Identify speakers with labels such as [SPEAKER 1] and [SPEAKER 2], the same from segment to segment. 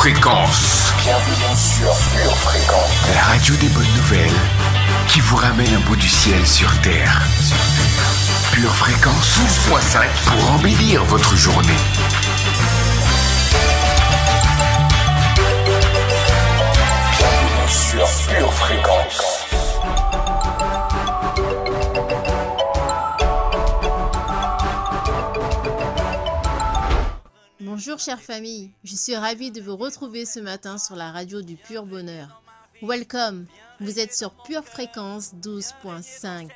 [SPEAKER 1] Fréquence.
[SPEAKER 2] Bienvenue sur Pure Fréquence.
[SPEAKER 1] La radio des bonnes nouvelles qui vous ramène un bout du ciel sur Terre. Pure Fréquence 12.5 pour embellir votre journée.
[SPEAKER 2] Bienvenue sur Pure Fréquence.
[SPEAKER 3] Bonjour chère famille, je suis ravie de vous retrouver ce matin sur la radio du Pur Bonheur. Welcome, vous êtes sur Pure Fréquence 12.5.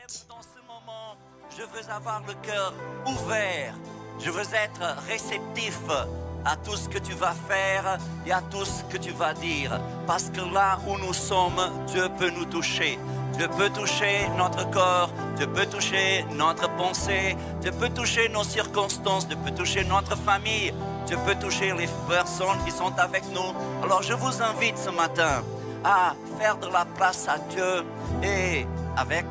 [SPEAKER 4] Je veux avoir le cœur ouvert, je veux être réceptif à tout ce que tu vas faire et à tout ce que tu vas dire. Parce que là où nous sommes, Dieu peut nous toucher. Dieu peut toucher notre corps, Dieu peut toucher notre pensée, Dieu peut toucher nos circonstances, Dieu peut toucher notre famille, Dieu peut toucher les personnes qui sont avec nous. Alors je vous invite ce matin à faire de la place à Dieu et avec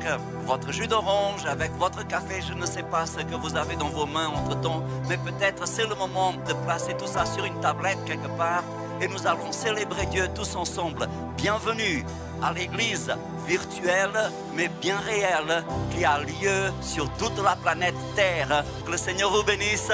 [SPEAKER 4] votre jus d'orange, avec votre café, je ne sais pas ce que vous avez dans vos mains entre-temps, mais peut-être c'est le moment de placer tout ça sur une tablette quelque part et nous allons célébrer Dieu tous ensemble. Bienvenue à l'église virtuelle, mais bien réelle, qui a lieu sur toute la planète Terre. Que le Seigneur vous bénisse.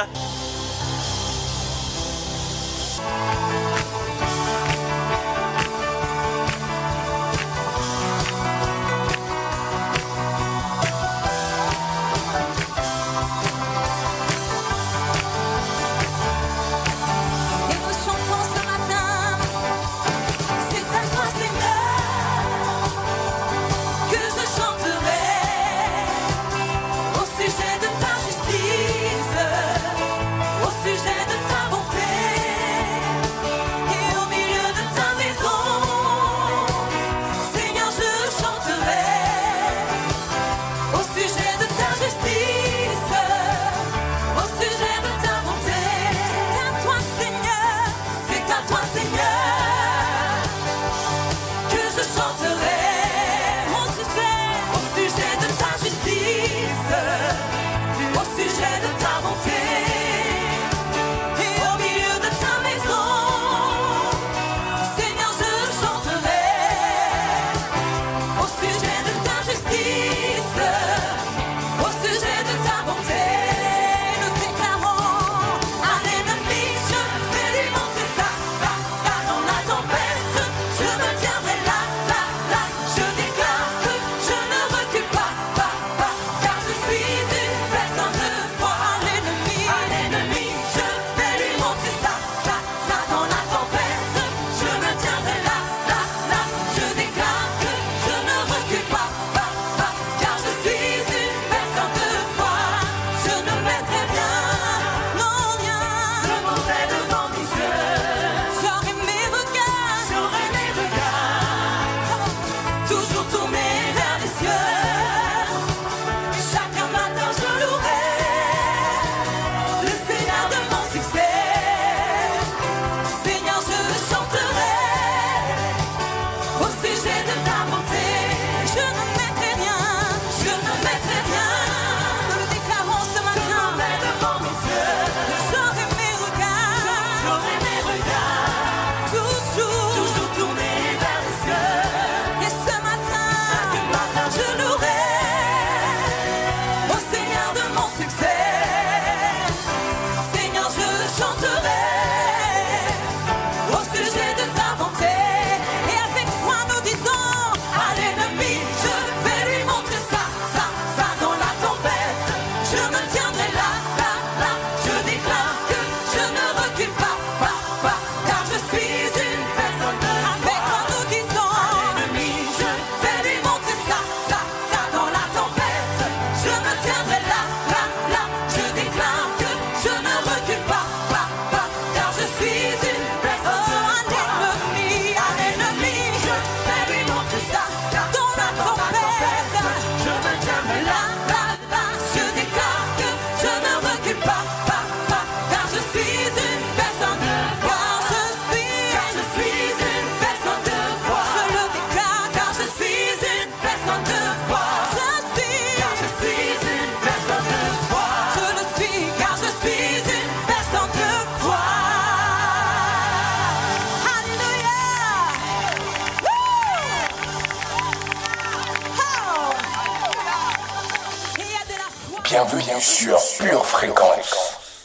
[SPEAKER 2] Bienvenue sur Pure Fréquence.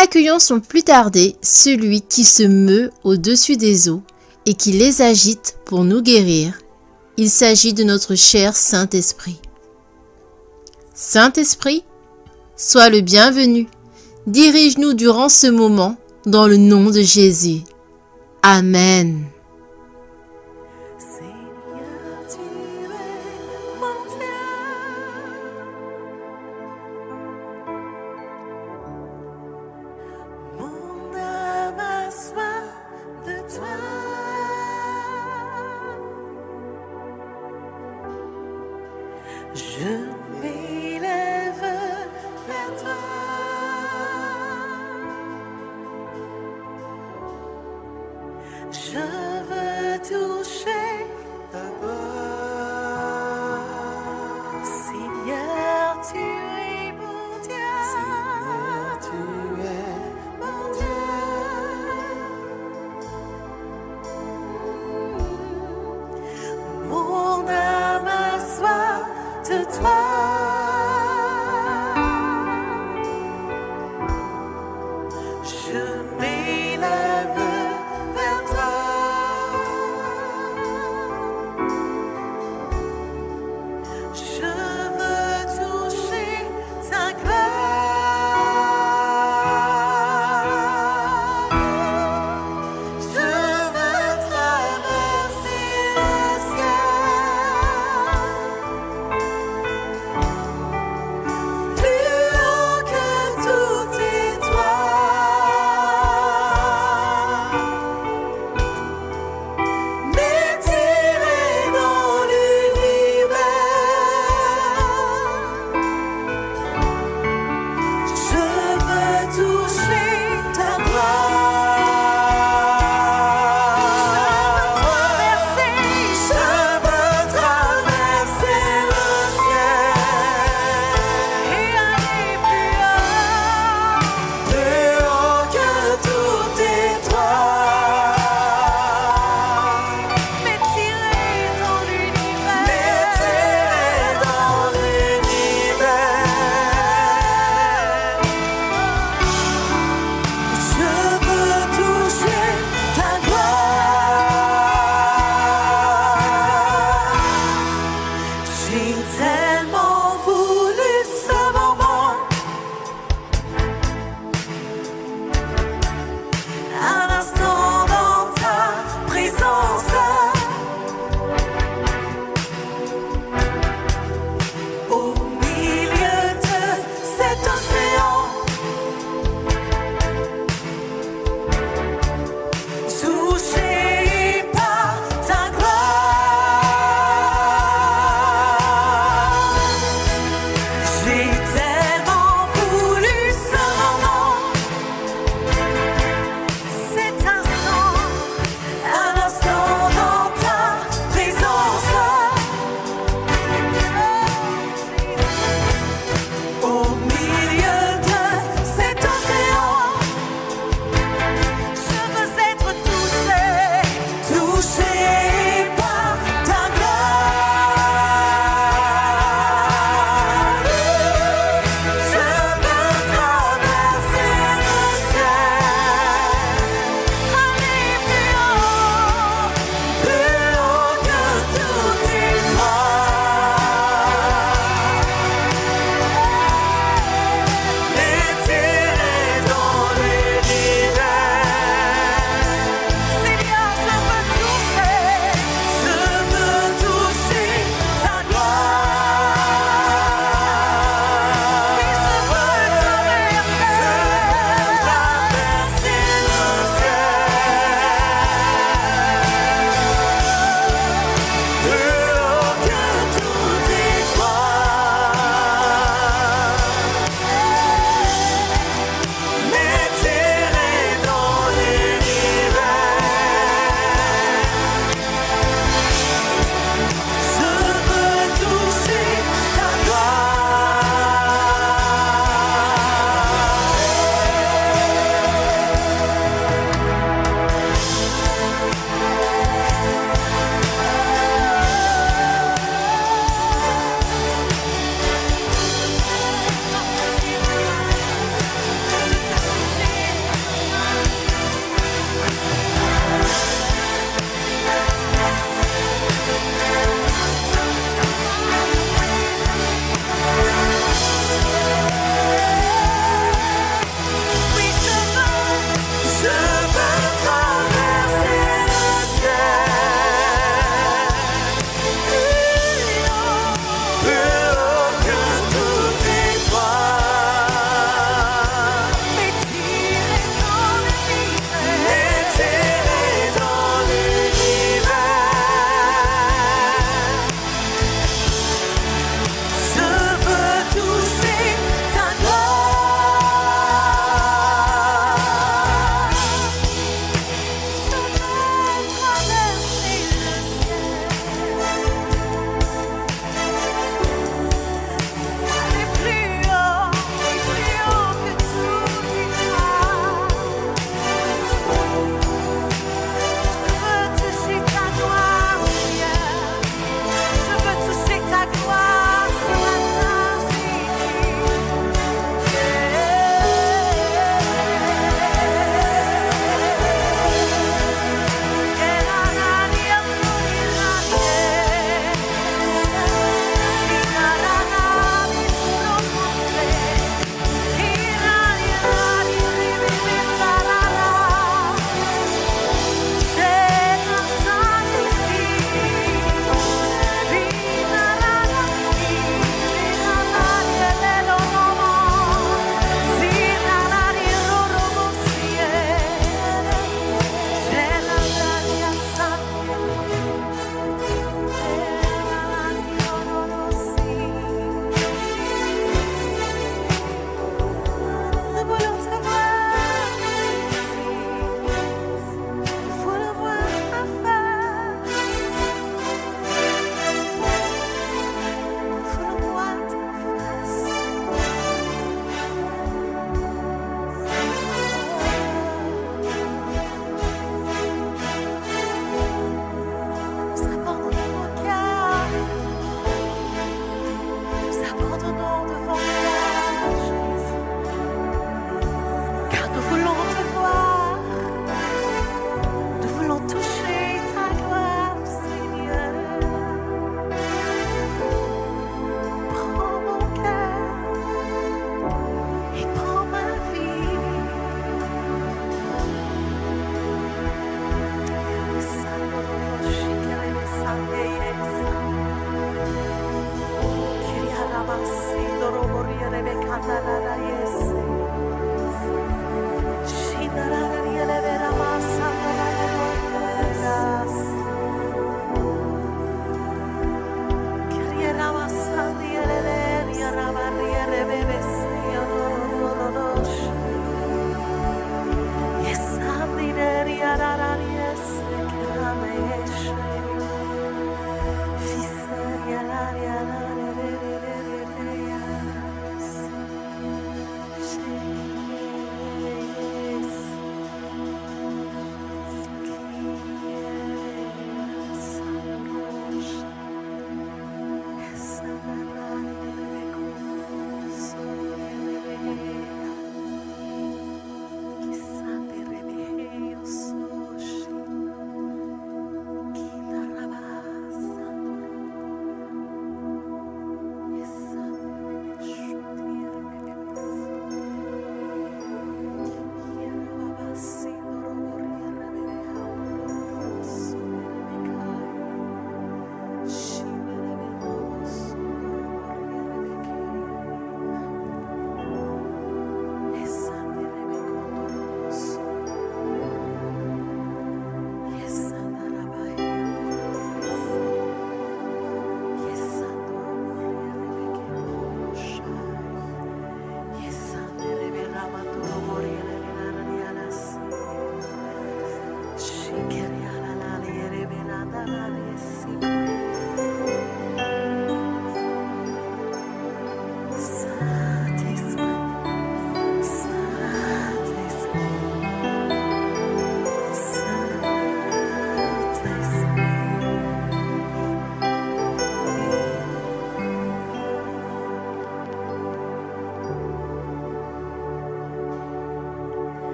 [SPEAKER 3] Accueillons sans plus tarder celui qui se meut au-dessus des eaux et qui les agite pour nous guérir. Il s'agit de notre cher Saint-Esprit. Saint-Esprit, sois le bienvenu. Dirige-nous durant ce moment dans le nom de Jésus. Amen.
[SPEAKER 5] Je m'élève vers toi. Je veux toucher ta voix. Seigneur, tu es mon Dieu. Seigneur, tu es mon Dieu. Mon âme a soif de toi. Je m'élève vers toi. Je veux toucher ta gloire. Je veux traverser le ciel. Plus haut que toute étoile.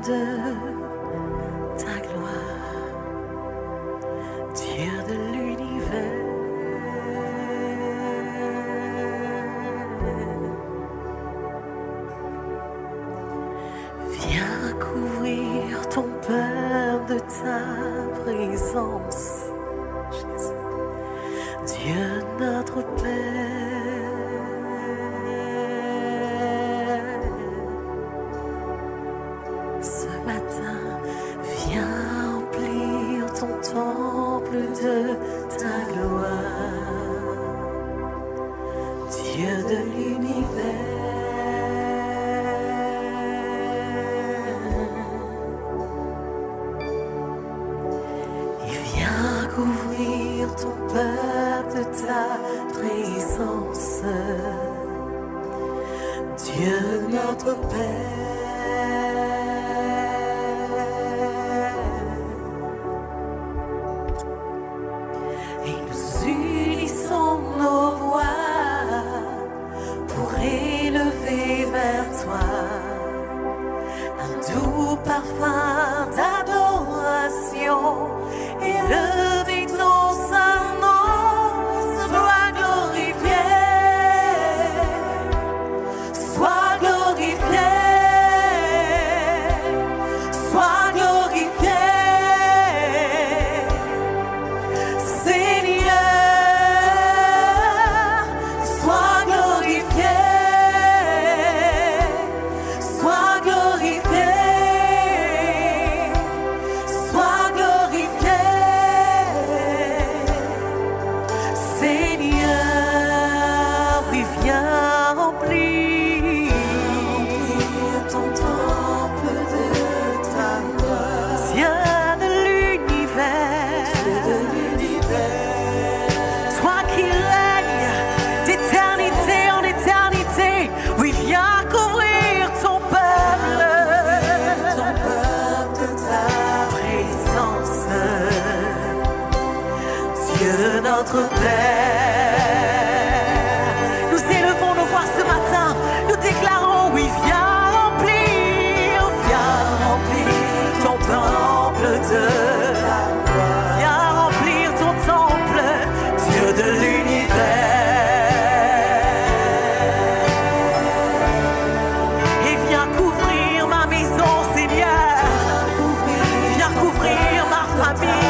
[SPEAKER 5] de ta gloire, Dieu de l'univers. Viens couvrir ton peuple de ta présence, Jésus, Dieu notre Père. Ce matin, viens remplir ton temple de ta gloire, Dieu de l'univers. Couvrir ton peuple de ta présence, Dieu notre Père. Et nous unissons nos voix pour élever vers toi un doux parfum d'adoration. Élever ton saint nom, sois glorifié, sois glorifié, sois glorifié, Seigneur, sois glorifié, sois glorifié. Notre Père, nous élevons nos voix ce matin, nous déclarons oui, viens remplir ton temple de ta gloire, viens remplir ton temple, Dieu de l'univers, et viens couvrir ma maison, Seigneur, viens couvrir ma famille.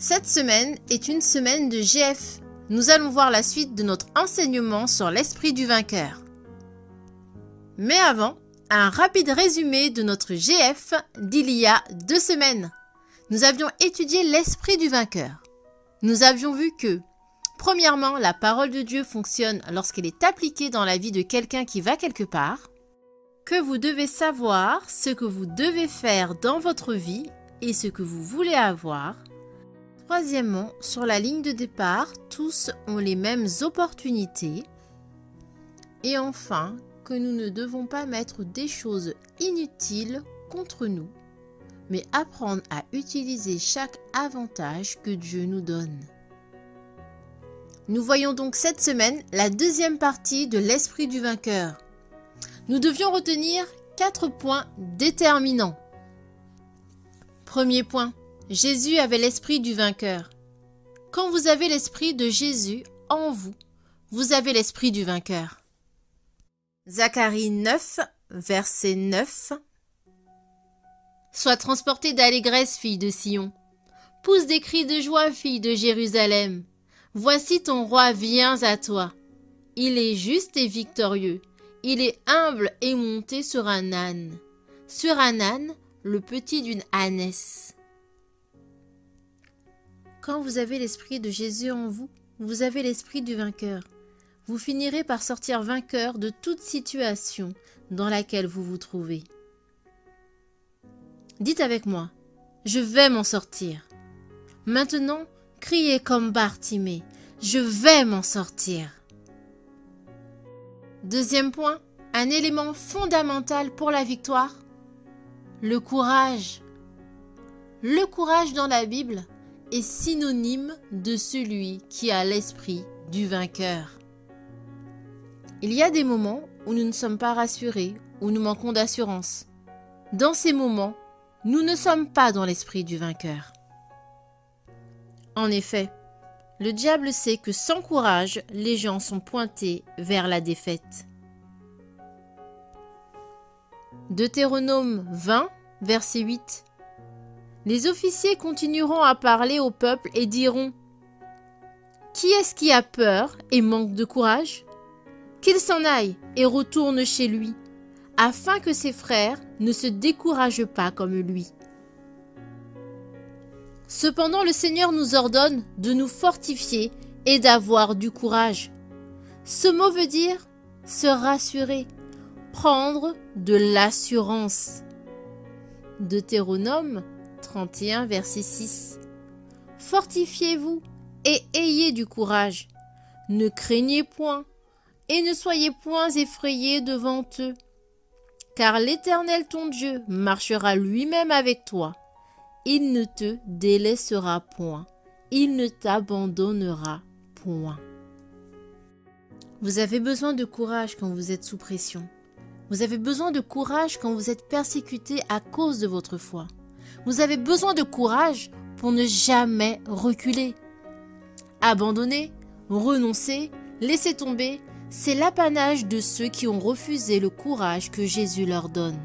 [SPEAKER 3] Cette semaine est une semaine de GF. Nous allons voir la suite de notre enseignement sur l'esprit du vainqueur. Mais avant, un rapide résumé de notre GF d'il y a 2 semaines. Nous avions étudié l'esprit du vainqueur. Nous avions vu que, premièrement, la parole de Dieu fonctionne lorsqu'elle est appliquée dans la vie de quelqu'un qui va quelque part, que vous devez savoir ce que vous devez faire dans votre vie et ce que vous voulez avoir. Troisièmement, sur la ligne de départ, tous ont les mêmes opportunités. Et enfin, que nous ne devons pas mettre des choses inutiles contre nous, mais apprendre à utiliser chaque avantage que Dieu nous donne. Nous voyons donc cette semaine la deuxième partie de l'esprit du vainqueur. Nous devions retenir 4 points déterminants. Premier point. Jésus avait l'esprit du vainqueur. Quand vous avez l'esprit de Jésus en vous, vous avez l'esprit du vainqueur. Zacharie 9, verset 9. Sois transportée d'allégresse, fille de Sion. Pousse des cris de joie, fille de Jérusalem. Voici ton roi vient à toi. Il est juste et victorieux. Il est humble et monté sur un âne. Sur un âne, le petit d'une ânesse. Quand vous avez l'esprit de Jésus en vous, vous avez l'esprit du vainqueur. Vous finirez par sortir vainqueur de toute situation dans laquelle vous vous trouvez. Dites avec moi, je vais m'en sortir. Maintenant, criez comme Bartimée, je vais m'en sortir. Deuxième point, un élément fondamental pour la victoire, le courage. Le courage dans la Bible est synonyme de celui qui a l'esprit du vainqueur. Il y a des moments où nous ne sommes pas rassurés, où nous manquons d'assurance. Dans ces moments, nous ne sommes pas dans l'esprit du vainqueur. En effet, le diable sait que sans courage, les gens sont pointés vers la défaite. Deutéronome 20, verset 8. Les officiers continueront à parler au peuple et diront : Qui est-ce qui a peur et manque de courage ? Qu'il s'en aille et retourne chez lui, afin que ses frères ne se découragent pas comme lui. Cependant, le Seigneur nous ordonne de nous fortifier et d'avoir du courage. Ce mot veut dire se rassurer, prendre de l'assurance. Deutéronome 31, verset 6. Fortifiez-vous et ayez du courage. Ne craignez point et ne soyez point effrayés devant eux. Car l'Éternel ton Dieu marchera lui-même avec toi. Il ne te délaissera point. Il ne t'abandonnera point. Vous avez besoin de courage quand vous êtes sous pression. Vous avez besoin de courage quand vous êtes persécuté à cause de votre foi. Vous avez besoin de courage pour ne jamais reculer. Abandonner, renoncer, laisser tomber, c'est l'apanage de ceux qui ont refusé le courage que Jésus leur donne.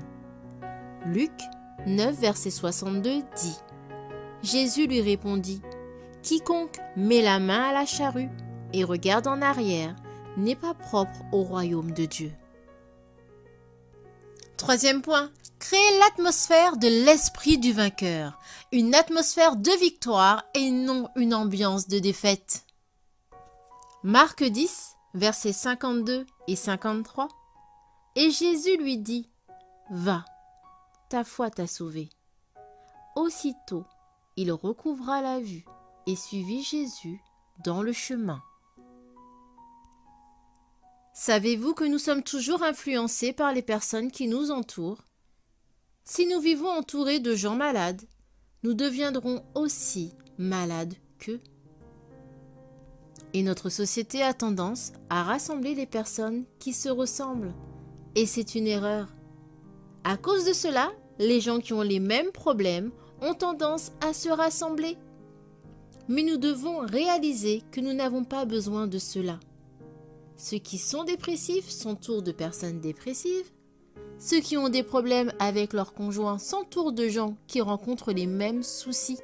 [SPEAKER 3] Luc 9, verset 62 dit : Jésus lui répondit : Quiconque met la main à la charrue et regarde en arrière n'est pas propre au royaume de Dieu. Troisième point, créer l'atmosphère de l'esprit du vainqueur, une atmosphère de victoire et non une ambiance de défaite. Marc 10, versets 52 et 53. Et Jésus lui dit : Va, ta foi t'a sauvé. Aussitôt, il recouvra la vue et suivit Jésus dans le chemin. Savez-vous que nous sommes toujours influencés par les personnes qui nous entourent ? Si nous vivons entourés de gens malades, nous deviendrons aussi malades qu'eux. Et notre société a tendance à rassembler les personnes qui se ressemblent. Et c'est une erreur. À cause de cela, les gens qui ont les mêmes problèmes ont tendance à se rassembler. Mais nous devons réaliser que nous n'avons pas besoin de cela. Ceux qui sont dépressifs s'entourent de personnes dépressives. Ceux qui ont des problèmes avec leur conjoint s'entourent de gens qui rencontrent les mêmes soucis.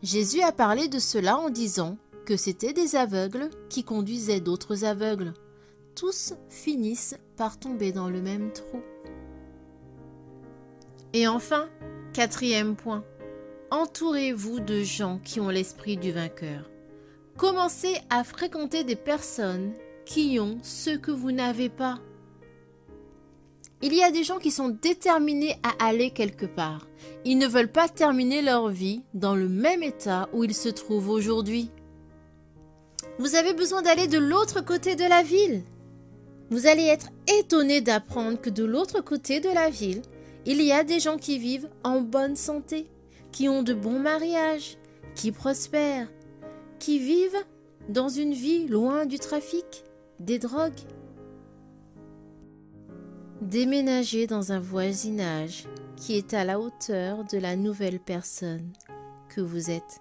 [SPEAKER 3] Jésus a parlé de cela en disant que c'étaient des aveugles qui conduisaient d'autres aveugles. Tous finissent par tomber dans le même trou. Et enfin, 4e point, entourez-vous de gens qui ont l'esprit du vainqueur. Commencez à fréquenter des personnes qui ont ce que vous n'avez pas. Il y a des gens qui sont déterminés à aller quelque part. Ils ne veulent pas terminer leur vie dans le même état où ils se trouvent aujourd'hui. Vous avez besoin d'aller de l'autre côté de la ville. Vous allez être étonné d'apprendre que de l'autre côté de la ville, il y a des gens qui vivent en bonne santé, qui ont de bons mariages, qui prospèrent, qui vivent dans une vie loin du trafic, des drogues. Déménagez dans un voisinage qui est à la hauteur de la nouvelle personne que vous êtes.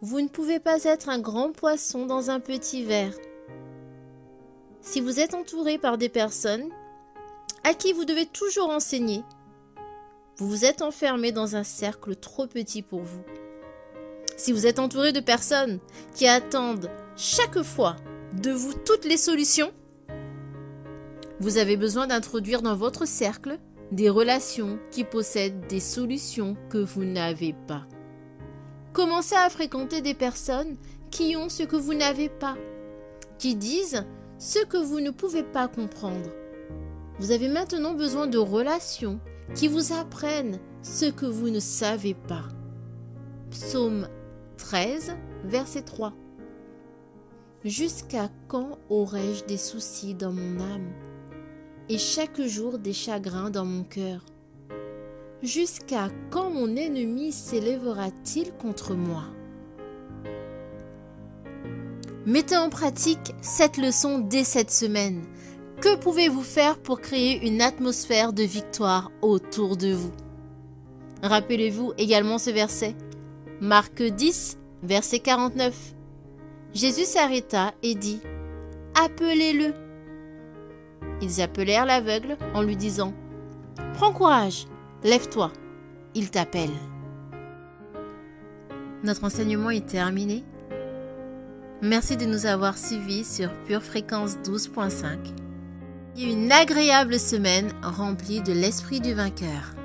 [SPEAKER 3] Vous ne pouvez pas être un grand poisson dans un petit verre. Si vous êtes entouré par des personnes à qui vous devez toujours enseigner, vous vous êtes enfermé dans un cercle trop petit pour vous. Si vous êtes entouré de personnes qui attendent chaque fois de vous toutes les solutions, vous avez besoin d'introduire dans votre cercle des relations qui possèdent des solutions que vous n'avez pas. Commencez à fréquenter des personnes qui ont ce que vous n'avez pas, qui disent ce que vous ne pouvez pas comprendre. Vous avez maintenant besoin de relations qui vous apprennent ce que vous ne savez pas. Psaume 13, verset 3. Jusqu'à quand aurai-je des soucis dans mon âme et chaque jour des chagrins dans mon cœur? Jusqu'à quand mon ennemi s'élèvera-t-il contre moi? Mettez en pratique cette leçon dès cette semaine. Que pouvez-vous faire pour créer une atmosphère de victoire autour de vous? Rappelez-vous également ce verset. Marc 10, verset 49. Jésus s'arrêta et dit « Appelez-le ». Ils appelèrent l'aveugle en lui disant « Prends courage, lève-toi, il t'appelle ». Notre enseignement est terminé. Merci de nous avoir suivis sur Pure Fréquence 12.5. Et une agréable semaine remplie de l'esprit du vainqueur.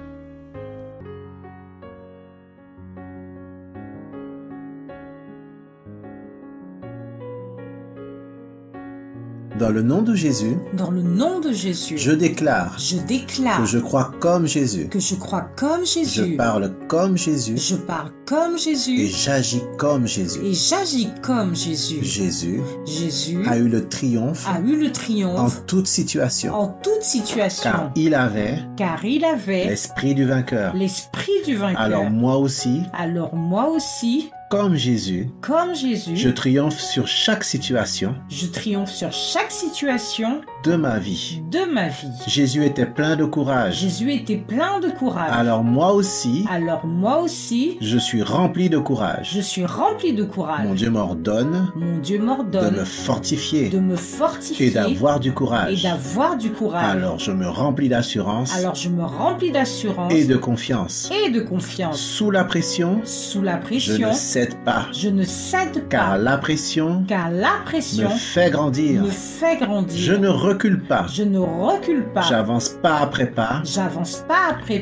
[SPEAKER 6] Dans le nom de Jésus,
[SPEAKER 7] dans le nom de Jésus,
[SPEAKER 6] je déclare
[SPEAKER 7] que
[SPEAKER 6] je crois comme Jésus,
[SPEAKER 7] que je crois comme Jésus,
[SPEAKER 6] je parle comme Jésus,
[SPEAKER 7] je parle comme Jésus
[SPEAKER 6] et j'agis comme Jésus.
[SPEAKER 7] et j'agis comme Jésus.
[SPEAKER 6] Jésus
[SPEAKER 7] Jésus
[SPEAKER 6] a eu le triomphe
[SPEAKER 7] a eu le
[SPEAKER 6] en
[SPEAKER 7] triomphe
[SPEAKER 6] toute situation,
[SPEAKER 7] en toute situation,
[SPEAKER 6] car il avait
[SPEAKER 7] l'esprit du vainqueur.
[SPEAKER 6] Alors moi aussi,
[SPEAKER 7] comme Jésus,
[SPEAKER 6] je triomphe sur chaque situation
[SPEAKER 7] je triomphe sur chaque situation
[SPEAKER 6] de ma vie.
[SPEAKER 7] Jésus
[SPEAKER 6] était plein de courage. Alors moi aussi, je suis rempli de courage. Mon Dieu m'ordonne de me fortifier et d'avoir du courage. Alors je me remplis d'assurance et de confiance. Sous la pression, je ne cède pas. Car la pression me fait grandir. Je ne recule pas. J'avance pas après pas.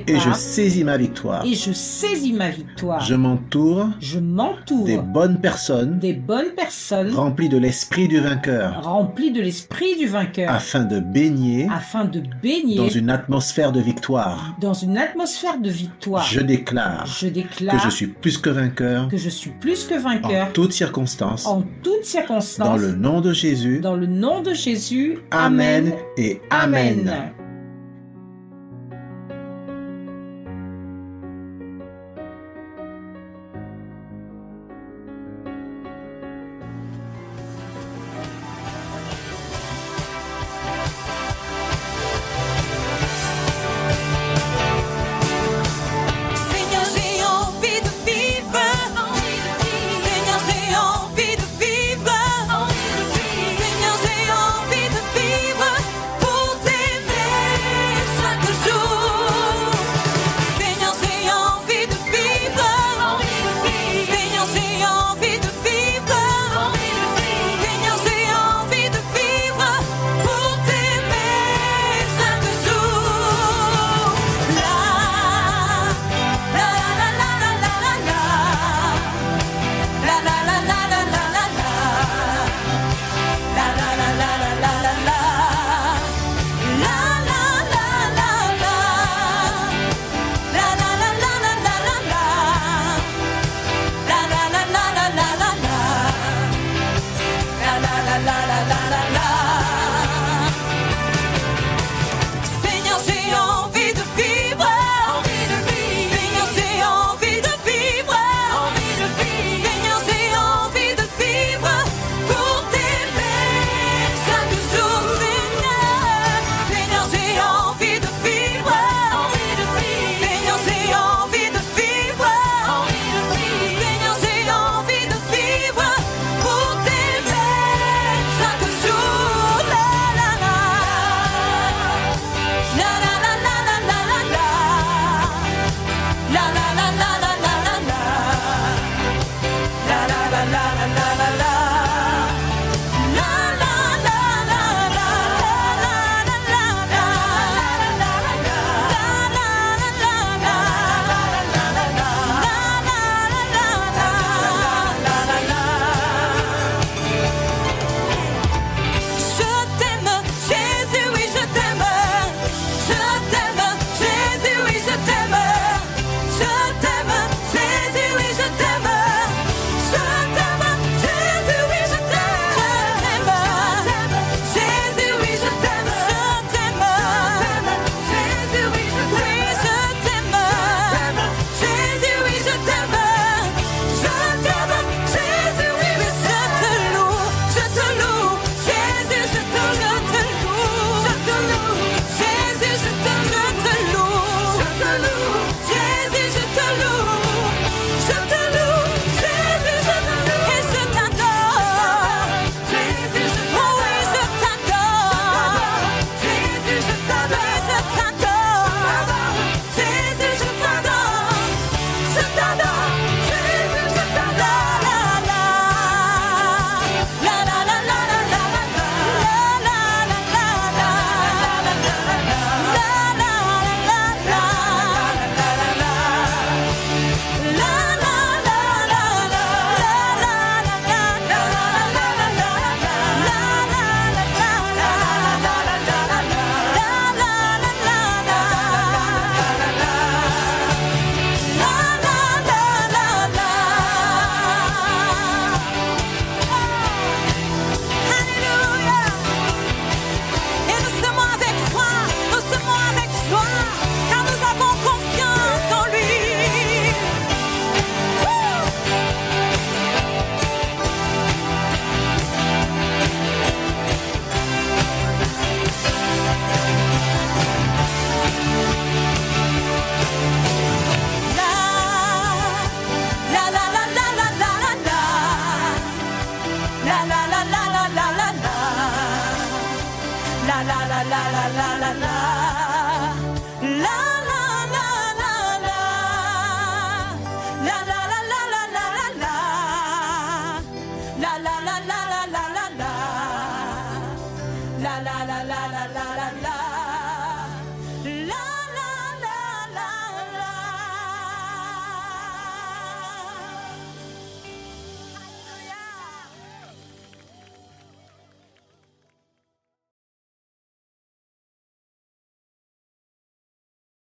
[SPEAKER 6] Et je saisis ma victoire. Je m'entoure des bonnes personnes remplies de l'esprit du vainqueur afin de baigner dans une atmosphère de victoire. Je déclare que je suis plus que vainqueur en toutes circonstances. Dans le nom de Jésus. Amen et Amen.
[SPEAKER 5] Seigneur, j'ai envie de vivre. Seigneur, j'ai envie de vivre. Seigneur, j'ai envie de vivre pour t'aimer. la la la la la